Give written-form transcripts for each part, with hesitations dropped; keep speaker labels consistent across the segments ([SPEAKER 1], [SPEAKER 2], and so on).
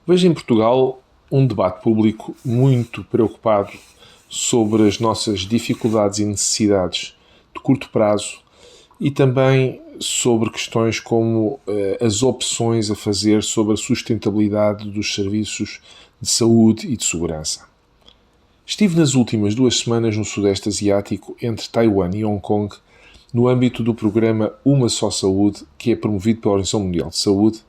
[SPEAKER 1] Vejo em Portugal um debate público muito preocupado sobre as nossas dificuldades e necessidades de curto prazo e também sobre questões como as opções a fazer sobre a sustentabilidade dos serviços de saúde e de segurança. Estive nas últimas 2 semanas no Sudeste Asiático, entre Taiwan e Hong Kong, no âmbito do programa Uma Só Saúde, que é promovido pela Organização Mundial de Saúde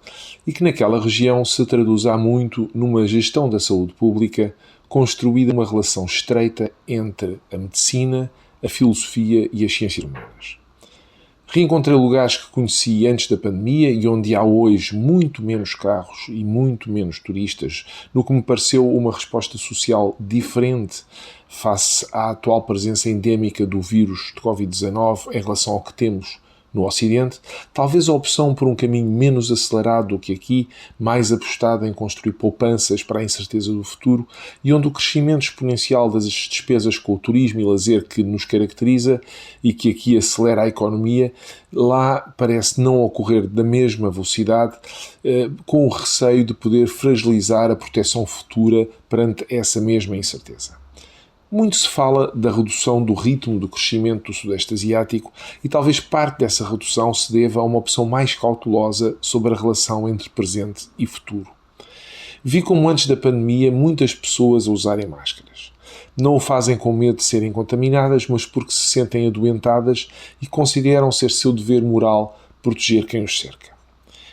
[SPEAKER 1] e que naquela região se traduz há muito numa gestão da saúde pública construída uma relação estreita entre a medicina, a filosofia e as ciências humanas. Reencontrei lugares que conheci antes da pandemia e onde há hoje muito menos carros e muito menos turistas, no que me pareceu uma resposta social diferente face à atual presença endémica do vírus de Covid-19 em relação ao que temos no Ocidente, talvez a opção por um caminho menos acelerado do que aqui, mais apostado em construir poupanças para a incerteza do futuro e onde o crescimento exponencial das despesas com o turismo e lazer que nos caracteriza e que aqui acelera a economia, lá parece não ocorrer da mesma velocidade, com o receio de poder fragilizar a proteção futura perante essa mesma incerteza. Muito se fala da redução do ritmo do crescimento do Sudeste Asiático e talvez parte dessa redução se deva a uma opção mais cautelosa sobre a relação entre presente e futuro. Vi como antes da pandemia muitas pessoas a usarem máscaras. Não o fazem com medo de serem contaminadas, mas porque se sentem adoentadas e consideram ser seu dever moral proteger quem os cerca.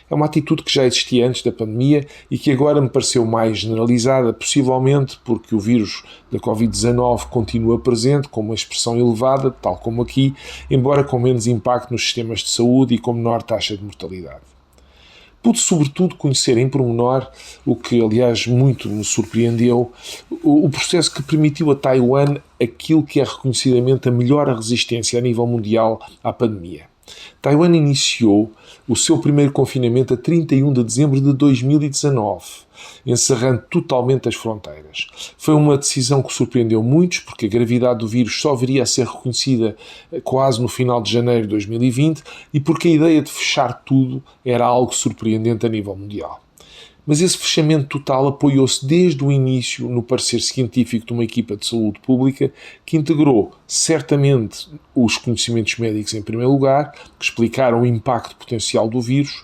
[SPEAKER 1] É uma atitude que já existia antes da pandemia e que agora me pareceu mais generalizada, possivelmente porque o vírus da Covid-19 continua presente com uma expressão elevada, tal como aqui, embora com menos impacto nos sistemas de saúde e com menor taxa de mortalidade. Pude, sobretudo, conhecer em pormenor, o que, aliás, muito me surpreendeu, o processo que permitiu a Taiwan aquilo que é reconhecidamente a melhor resistência a nível mundial à pandemia. Taiwan iniciou o seu primeiro confinamento a 31 de dezembro de 2019, encerrando totalmente as fronteiras. Foi uma decisão que surpreendeu muitos, porque a gravidade do vírus só viria a ser reconhecida quase no final de janeiro de 2020 e porque a ideia de fechar tudo era algo surpreendente a nível mundial. Mas esse fechamento total apoiou-se desde o início no parecer científico de uma equipa de saúde pública que integrou certamente os conhecimentos médicos em primeiro lugar, que explicaram o impacto potencial do vírus,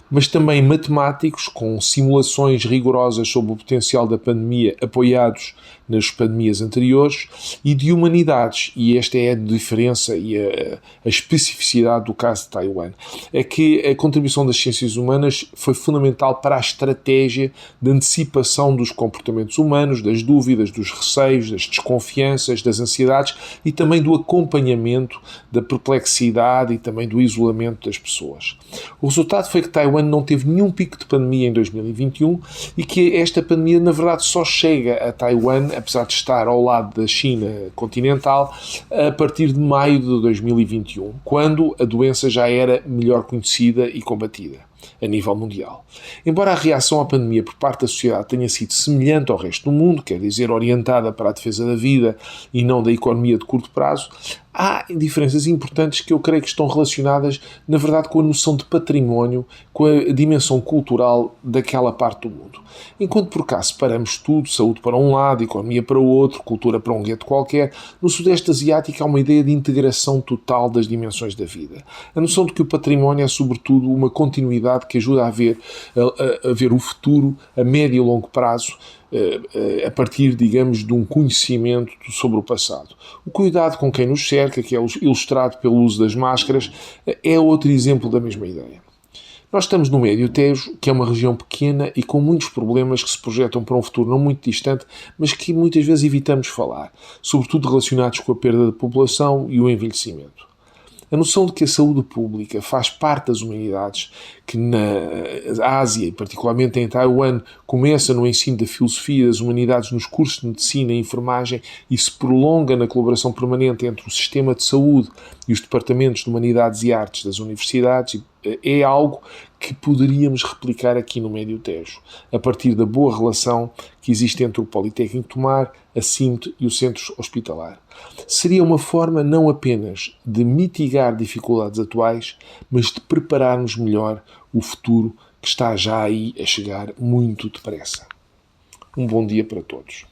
[SPEAKER 1] mas também matemáticos com simulações rigorosas sobre o potencial da pandemia apoiados nas pandemias anteriores e de humanidades, e esta é a diferença e a especificidade do caso de Taiwan, é que a contribuição das ciências humanas foi fundamental para a estratégia de antecipação dos comportamentos humanos, das dúvidas, dos receios, das desconfianças, das ansiedades e também do acompanhamento da perplexidade e também do isolamento das pessoas. O resultado foi que Taiwan não teve nenhum pico de pandemia em 2021 e que esta pandemia, na verdade, só chega a Taiwan, apesar de estar ao lado da China continental, a partir de maio de 2021, quando a doença já era melhor conhecida e combatida a nível mundial. Embora a reação à pandemia por parte da sociedade tenha sido semelhante ao resto do mundo, quer dizer, orientada para a defesa da vida e não da economia de curto prazo, há diferenças importantes que eu creio que estão relacionadas, na verdade, com a noção de património, com a dimensão cultural daquela parte do mundo. Enquanto por cá separamos tudo, saúde para um lado, economia para o outro, cultura para um gueto qualquer, no Sudeste Asiático há uma ideia de integração total das dimensões da vida. A noção de que o património é, sobretudo, uma continuidade que ajuda a ver o futuro a médio e longo prazo, a partir, digamos, de um conhecimento sobre o passado. O cuidado com quem nos cerca, que é ilustrado pelo uso das máscaras, é outro exemplo da mesma ideia. Nós estamos no Médio Tejo, que é uma região pequena e com muitos problemas que se projetam para um futuro não muito distante, mas que muitas vezes evitamos falar, sobretudo relacionados com a perda da população e o envelhecimento. A noção de que a saúde pública faz parte das humanidades, que na Ásia, e particularmente em Taiwan, começa no ensino da filosofia das humanidades nos cursos de medicina e enfermagem e se prolonga na colaboração permanente entre o sistema de saúde e os departamentos de humanidades e artes das universidades, é algo que poderíamos replicar aqui no Médio Tejo, a partir da boa relação que existe entre o Politécnico de Tomar, a CIMT e o Centro Hospitalar. Seria uma forma não apenas de mitigar dificuldades atuais, mas de prepararmos melhor o futuro que que está já aí a chegar muito depressa. Um bom dia para todos.